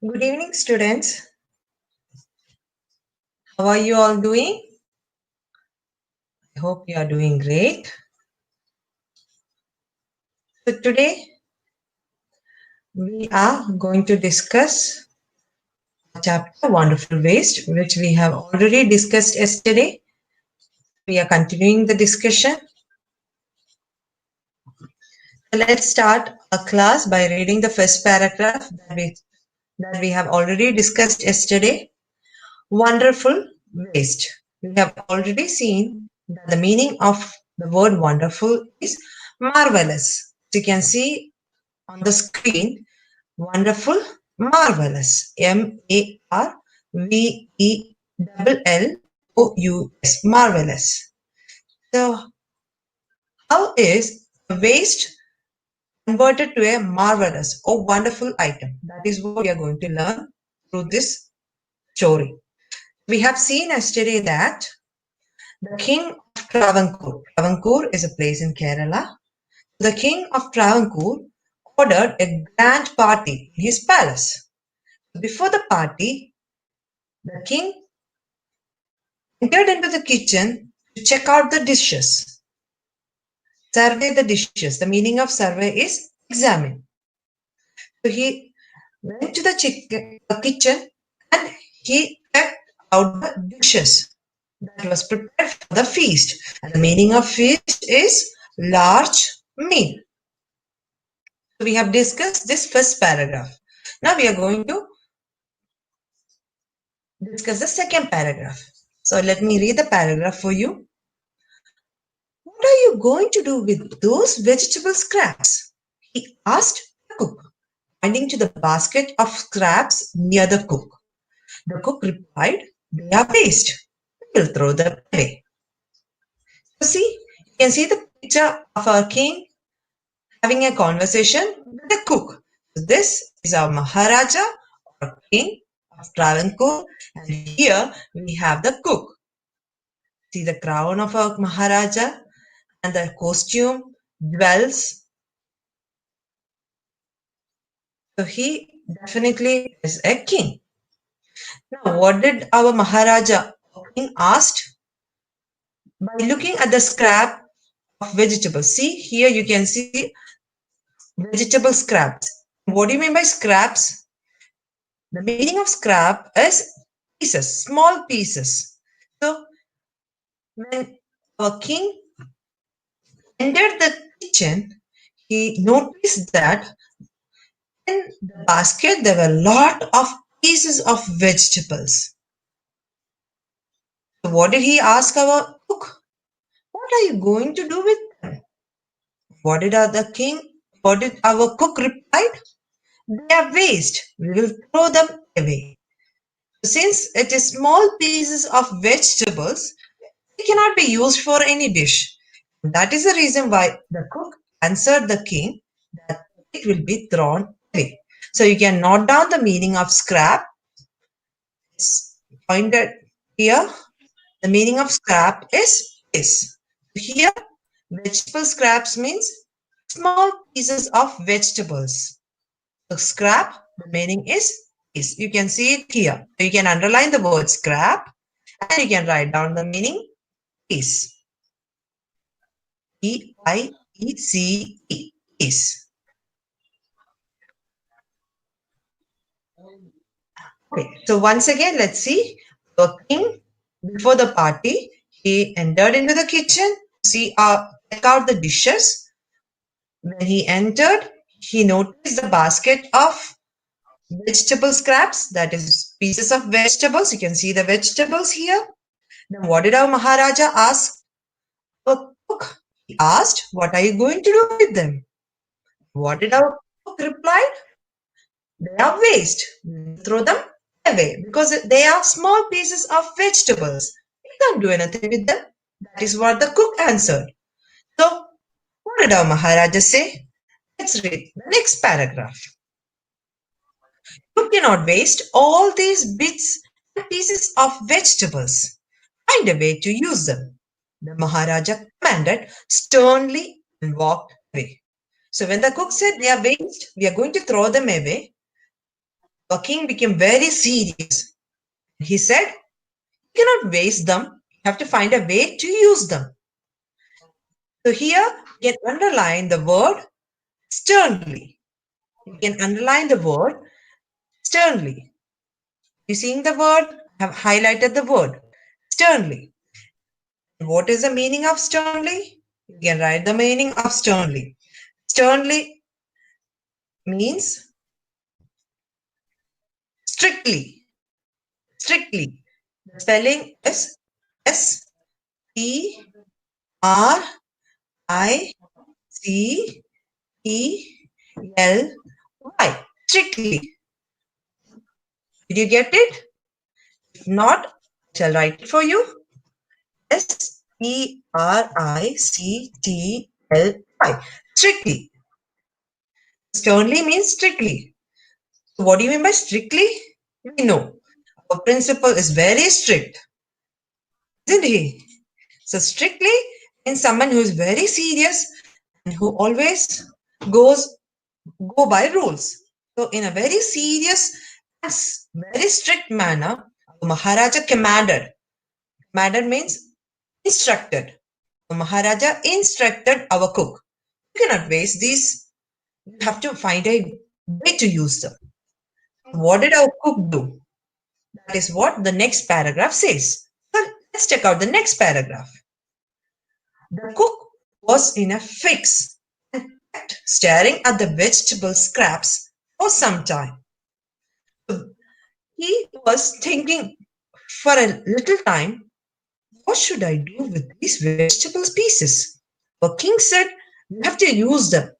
Good evening, students. How are you all doing? I hope you are doing great. So today we are going to discuss chapter Wonderful Waste, which we have already discussed yesterday. We are continuing the discussion. So let's start our class by reading the first paragraph that we have already discussed yesterday. Wonderful waste. We have already seen that the meaning of the word wonderful is marvelous. So you can see on the screen, wonderful, marvelous. Marvelous. Marvelous. So how is waste converted to a marvelous or wonderful item? That is what we are going to learn through this story. We have seen yesterday that the king of Travancore is a place in Kerala. The king of Travancore ordered a grand party in his palace. Before the party, the king entered into the kitchen to check out the dishes, survey the dishes. The meaning of survey is examine. So he went to the kitchen and he checked out the dishes that was prepared for the feast. And the meaning of feast is large meal. So we have discussed this first paragraph. Now we are going to discuss the second paragraph. So let me read the paragraph for you. What are you going to do with those vegetable scraps? He asked the cook, pointing to the basket of scraps near the cook. The cook replied, they are waste. We will throw them away. So see, you can see the picture of our king having a conversation with the cook. So this is our Maharaja or king of Travancore, and here we have the cook. See the crown of our Maharaja and the costume, jewels. So he definitely is a king. Now, what did our Maharaja king asked? By looking at the scrap of vegetables. See, here you can see vegetable scraps. What do you mean by scraps? The meaning of scrap is pieces, small pieces. So, when our king entered the kitchen, he noticed that in the basket there were a lot of pieces of vegetables. So what did he ask our cook? What are you going to do with them? What did our cook replied? They are waste. We will throw them away. Since it is small pieces of vegetables, they cannot be used for any dish. That is the reason why the cook answered the king that it will be thrown away. So you can note down the meaning of scrap. It's pointed here. The meaning of scrap is this. Here, vegetable scraps means small pieces of vegetables. So scrap, the meaning is piece. You can see it here. So you can underline the word scrap and you can write down the meaning piece. Piece. Piece. Okay, so once again, let's see. Working before the party, he entered into the kitchen to check out the dishes. When he entered, he noticed the basket of vegetable scraps, that is pieces of vegetables. You can see the vegetables here. Then what did our Maharaja ask our cook? He asked, what are you going to do with them? What did our cook reply? They are waste. Throw them away because they are small pieces of vegetables. You can't do anything with them. That is what the cook answered. So, what did our Maharaja say? Let's read the next paragraph. You cannot waste all these bits and pieces of vegetables. Find a way to use them. The Maharaja commanded sternly and walked away. So when the cook said they are waste, we are going to throw them away, The king became very serious. He said, "You cannot waste them. You have to find a way to use them." So here you can underline the word sternly. You can underline the word sternly. You seeing the word? I have highlighted the word sternly. What is the meaning of sternly? You can write the meaning of sternly. Sternly means strictly. Strictly. The spelling is Strictly. Did you get it? If not, I shall write it for you. Strictly. Strictly. Sternly means strictly. So what do you mean by strictly? We know our principal is very strict, isn't he? So strictly means someone who is very serious and who always goes go by rules. So in a very serious and very strict manner, Maharaja commanded. Commanded means instructed. Maharaja instructed our cook. You cannot waste these. You have to find a way to use them. What did our cook do? That is what the next paragraph says. So let's check out the next paragraph. The cook was in a fix and kept staring at the vegetable scraps for some time. He was thinking for a little time, what should I do with these vegetable pieces? The king said, you have to use them.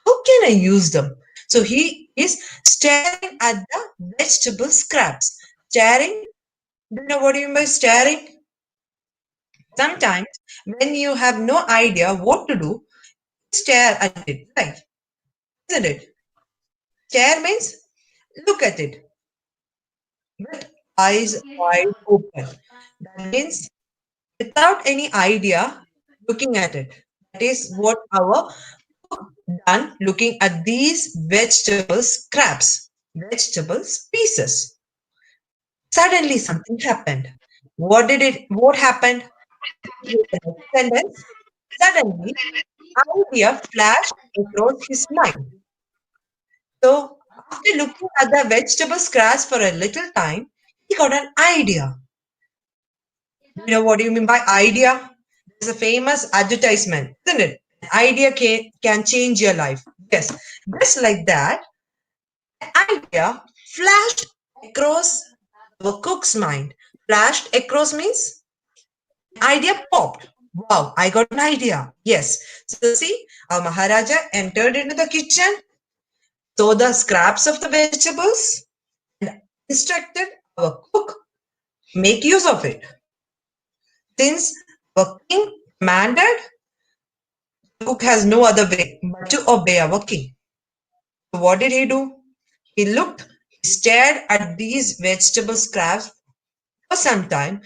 How can I use them? So he is staring at the vegetable scraps. Staring, do you know what you mean by staring? Sometimes when you have no idea what to do, stare at it, right? Isn't it? Stare means look at it with eyes wide open. That means without any idea looking at it. That is what our done looking at these vegetable scraps, vegetables pieces. Suddenly something happened. What happened? Sentence. Suddenly, idea flashed across his mind. So, after looking at the vegetable scraps for a little time, he got an idea. You know what do you mean by idea? There's a famous advertisement, isn't it? An idea can change your life. Yes, just like that, an idea flashed across our cook's mind. Flashed across means idea popped. Wow, I got an idea. Yes. So see, our Maharaja entered into the kitchen, saw the scraps of the vegetables, and instructed our cook to make use of it. Since our king commanded, the cook has no other way but to obey our king. So what did he do? He looked, he stared at these vegetable scraps for some time,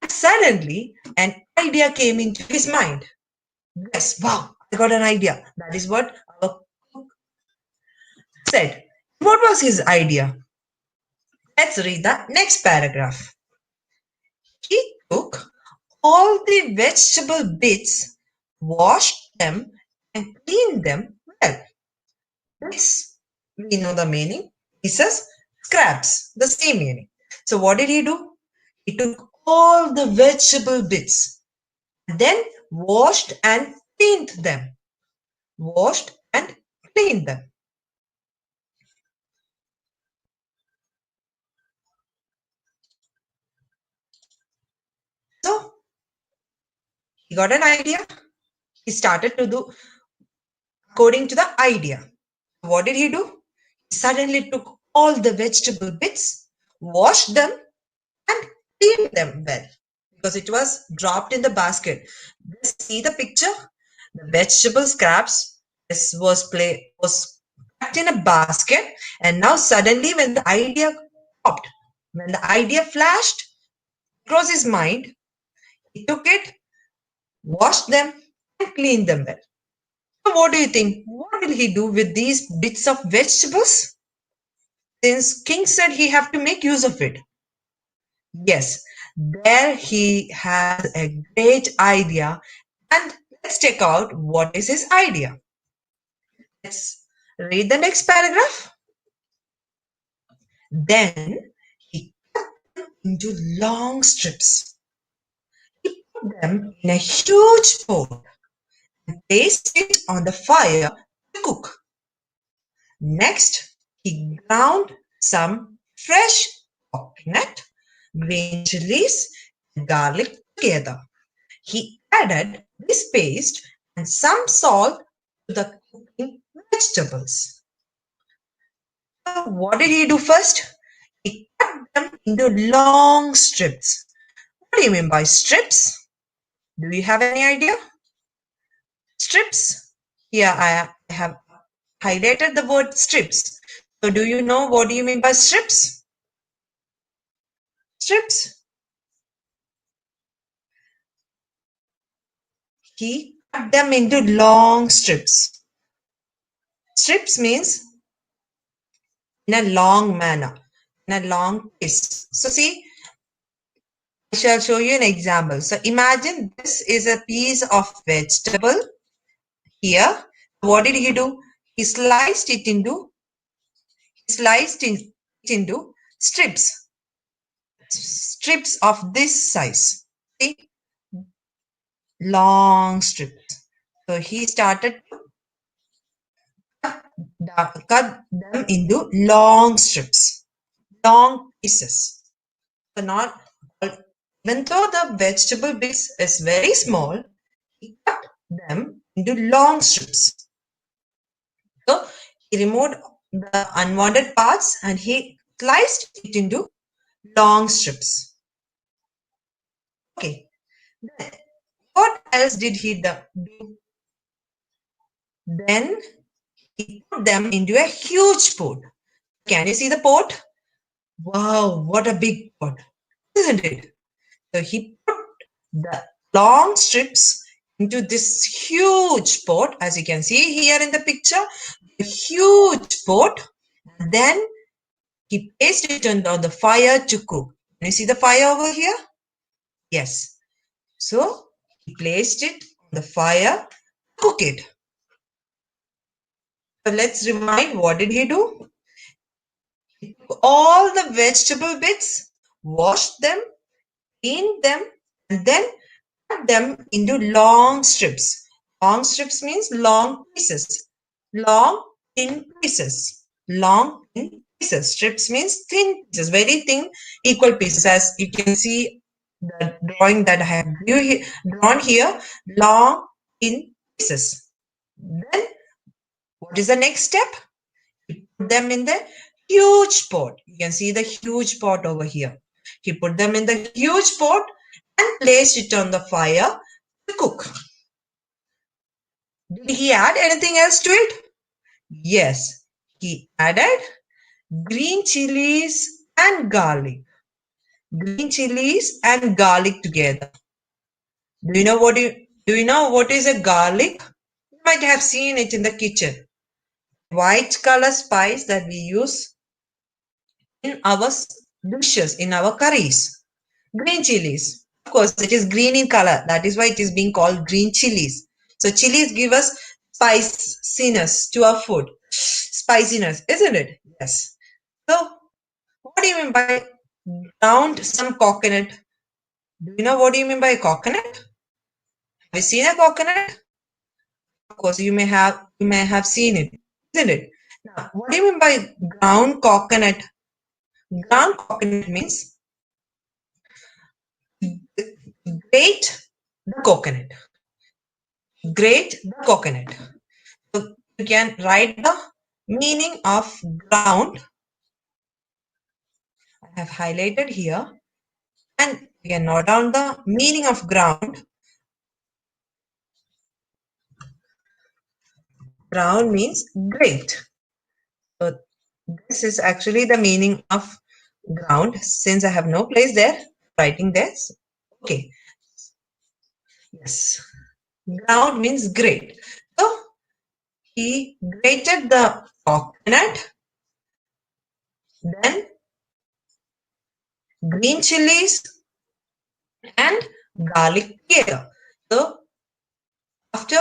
and suddenly an idea came into his mind. Yes, wow, I got an idea. That is what our cook said. What was his idea? Let's read the next paragraph. He took all the vegetable bits, washed them, and cleaned them well. This, we know the meaning. Pieces, scraps, the same meaning. So what did he do? He took all the vegetable bits, then washed and cleaned them. Washed and cleaned them. So he got an idea. He started to do according to the idea. What did he do? He suddenly took all the vegetable bits, washed them, and cleaned them well because it was dropped in the basket. Just see the picture. The vegetable scraps was packed in a basket, and now suddenly, when the idea popped, when the idea flashed across his mind, he took it, washed them, and cleaned them well. So, what do you think? What will he do with these bits of vegetables? since king said he have to make use of it. Yes, there he has a great idea. And let's check out what is his idea. Let's read the next paragraph. Then he cut them into long strips. He put them in a huge pot and placed it on the fire to cook. Next, he ground some fresh coconut, green chilies, and garlic together. He added this paste and some salt to the cooking vegetables. So what did he do first? He cut them into long strips. What do you mean by strips? Do you have any idea? Strips? Here I have highlighted the word strips. So do you know what do you mean by strips? Strips. He cut them into long strips. Strips means in a long manner, in a long piece. So see, I shall show you an example. So imagine this is a piece of vegetable here. What did he do? He sliced it into strips. Strips of this size. See? Long strips. So he started to cut them into long strips, long pieces. So not even though the vegetable bits is very small, he cut them into long strips. So he removed the unwanted parts and he sliced it into long strips. Okay. Then what else did he do? Then he put them into a huge pot. Can you see the pot? Wow, what a big pot, isn't it? So he put the long strips into this huge pot, as you can see here in the picture, a huge pot. Then he placed it on the fire to cook. Can you see the fire over here? Yes. So he placed it on the fire to cook it. So let's rewind. What did he do? He took all the vegetable bits, washed them, cleaned them, and then cut them into long strips. Long strips means long pieces. Long, thin pieces. Long, thin pieces. Strips means thin pieces, very thin, equal pieces. As you can see, the drawing that I have drawn here, long, thin pieces. Then, what is the next step? You put them in the huge pot. You can see the huge pot over here. He put them in the huge pot and placed it on the fire to cook. Did he add anything else to it? Yes, he added green chilies and garlic. Green chilies and garlic together. Do you know what is a garlic? You might have seen it in the kitchen. White color spice that we use in our dishes, in our curries. Green chilies. Of course, it is green in color. That is why it is being called green chilies. So chilies give us spiciness to our food. Spiciness, isn't it? Yes. So what do you mean by ground some coconut? Do you know what do you mean by coconut? Have you seen a coconut? Of course, you may have seen it, isn't it? Now, what do you mean by ground coconut? Ground coconut means grate the coconut. Grate the coconut. So you can write the meaning of ground. I have highlighted here, and you can note down the meaning of ground. Ground means grate. So this is actually the meaning of ground. Since I have no place there, writing this. Okay. Yes. Ground means grate. So he grated the coconut then green chilies and garlic together. So after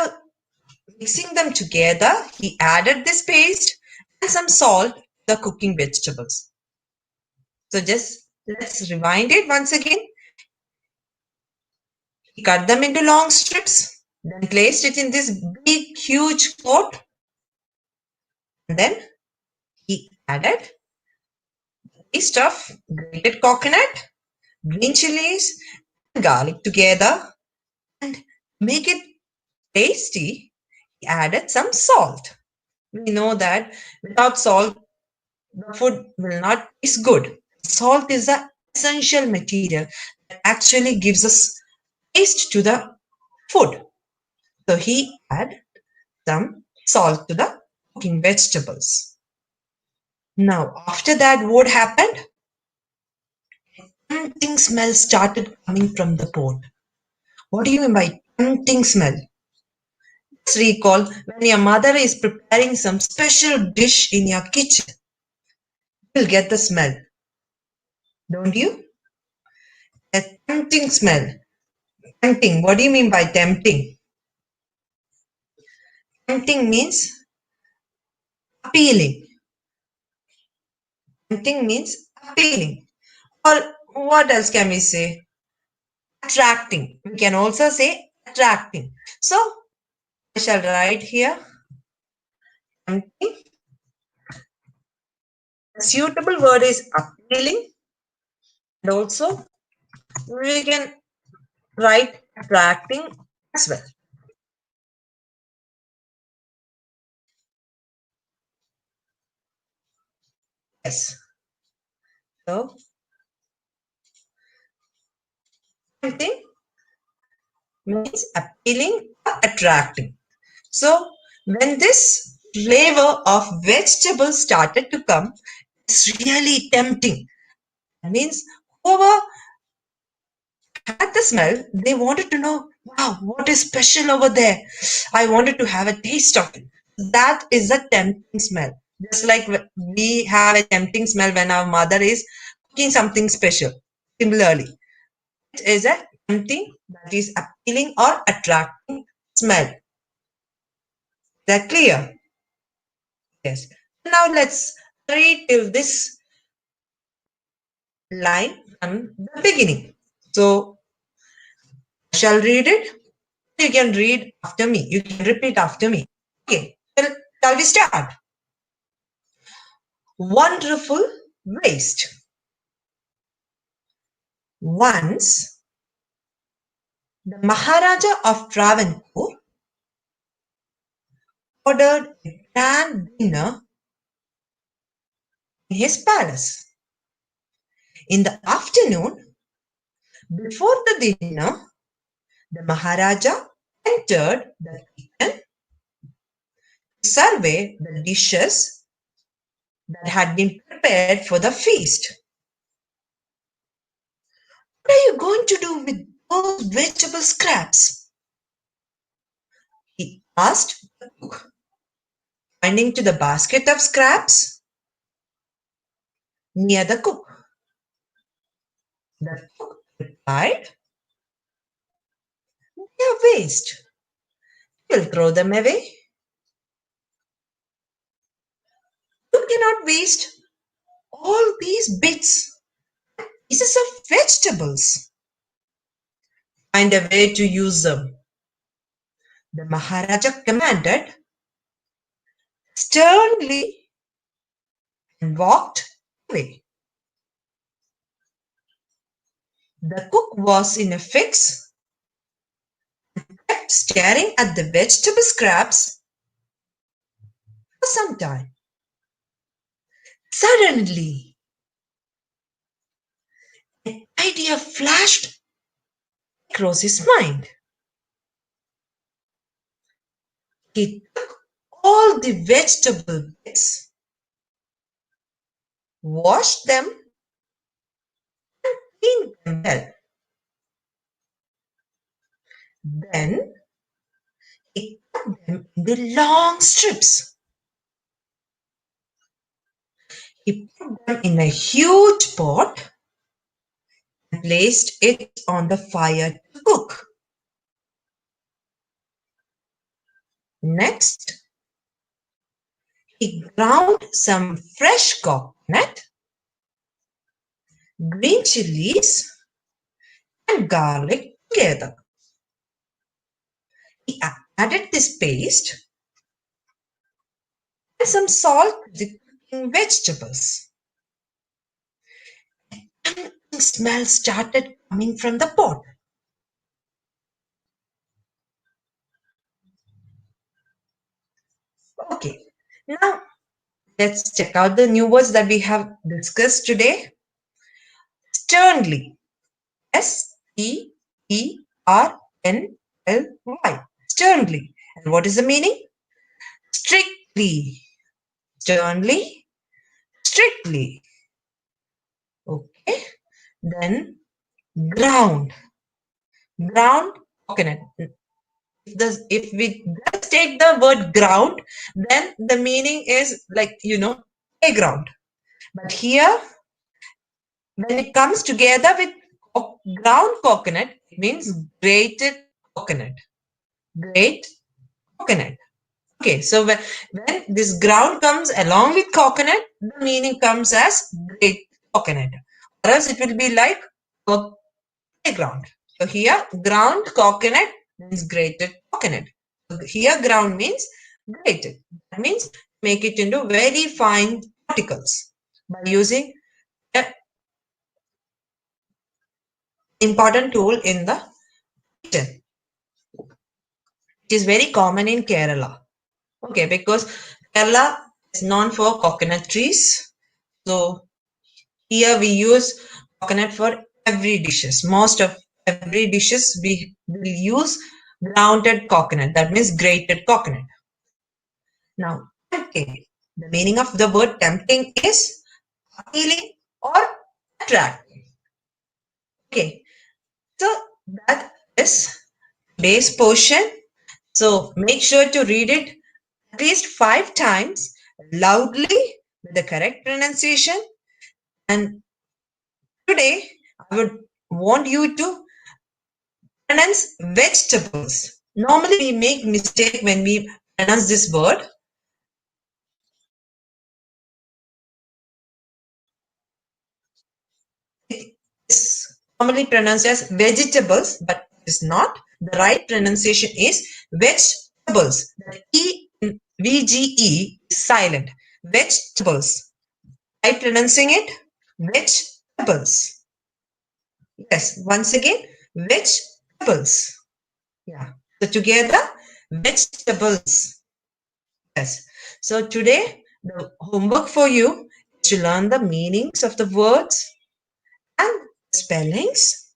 mixing them together, he added this paste and some salt to the cooking vegetables. So just let's rewind it once again. He cut them into long strips, then placed it in this big, huge pot, and then he added paste of grated coconut, green chilies, and garlic together, and make it tasty. He added some salt. We know that without salt, the food will not taste good. Salt is the essential material that actually gives us taste to the food. So he added some salt to the cooking vegetables. Now, after that, what happened? Tempting smell started coming from the pot. What do you mean by tempting smell? Just recall when your mother is preparing some special dish in your kitchen, you'll get the smell, don't you? A tempting smell. Tempting. What do you mean by tempting? Tempting means appealing. Tempting means appealing. Or what else can we say? Attracting. We can also say attracting. So I shall write here tempting. The suitable word is appealing, and also we can write attracting as well. Yes. So tempting means appealing or attracting. So when this flavor of vegetables started to come, it's really tempting. That means whoever had the smell, they wanted to know, wow, what is special over there? I wanted to have a taste of it. That is a tempting smell. Just like we have a tempting smell when our mother is cooking something special. Similarly, it is a tempting, that is appealing or attracting smell. Is that clear? Yes. Now let's read till this line from the beginning. So I shall read it. You can read after me. You can repeat after me. Okay. Shall we start? Wonderful waste. Once the Maharaja of Travancore ordered a grand dinner in his palace. In the afternoon, before the dinner, the Maharaja entered the kitchen to survey the dishes that had been prepared for the feast. What are you going to do with those vegetable scraps? He asked the cook, pointing to the basket of scraps near the cook. The cook replied, they are waste. We'll throw them away. You cannot waste all these pieces of vegetables. Find a way to use them. The Maharaja commanded sternly and walked away. The cook was in a fix, kept staring at the vegetable scraps for some time. Suddenly, an idea flashed across his mind. He took all the vegetable bits, washed them, cleaned them well. Then he cut them into long strips. He put them in a huge pot and placed it on the fire to cook. Next, he ground some fresh coconut, green chilies, and garlic together. He added this paste and some salt to the cooking vegetables. The smell started coming from the pot. Okay, now let's check out the new words that we have discussed today. Sternly. Sternly. Sternly. And what is the meaning? Strictly. Sternly. Strictly. Okay. Then ground. Ground coconut. If we just take the word ground, then the meaning is like, playground. But here, when it comes together with ground coconut, it means grated coconut. Great coconut. Okay, so when this ground comes along with coconut, the meaning comes as great coconut. Or else it will be like a playground. So here, ground coconut means grated coconut. So here, ground means grated. That means make it into very fine particles by using an important tool in the kitchen. It is very common in Kerala. Okay, because Kerala is known for coconut trees. So here we use coconut for every dishes. Most of every dishes we will use grounded coconut. That means grated coconut. Now, tempting. The meaning of the word tempting is appealing or attracting. Okay, so that is today's portion. So make sure to read it at least 5 times loudly with the correct pronunciation. And today I would want you to pronounce vegetables. Normally we make mistake when we pronounce this word. It is commonly pronounced as vegetables, but it is not. The right pronunciation is vegetables. The E in VGE is silent. Vegetables. Right pronouncing it? Vegetables. Yes, once again, vegetables. Yeah. So together, vegetables. Yes. So today, the homework for you is to learn the meanings of the words and spellings.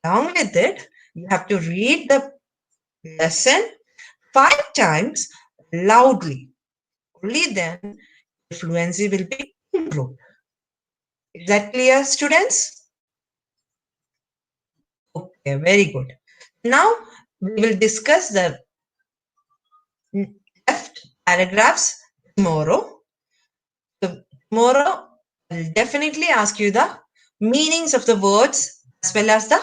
Along with it, you have to read the lesson 5 times loudly. Only then fluency will be improved. Is that clear, students? Okay, very good. Now we will discuss the left paragraphs tomorrow. So tomorrow I'll definitely ask you the meanings of the words as well as the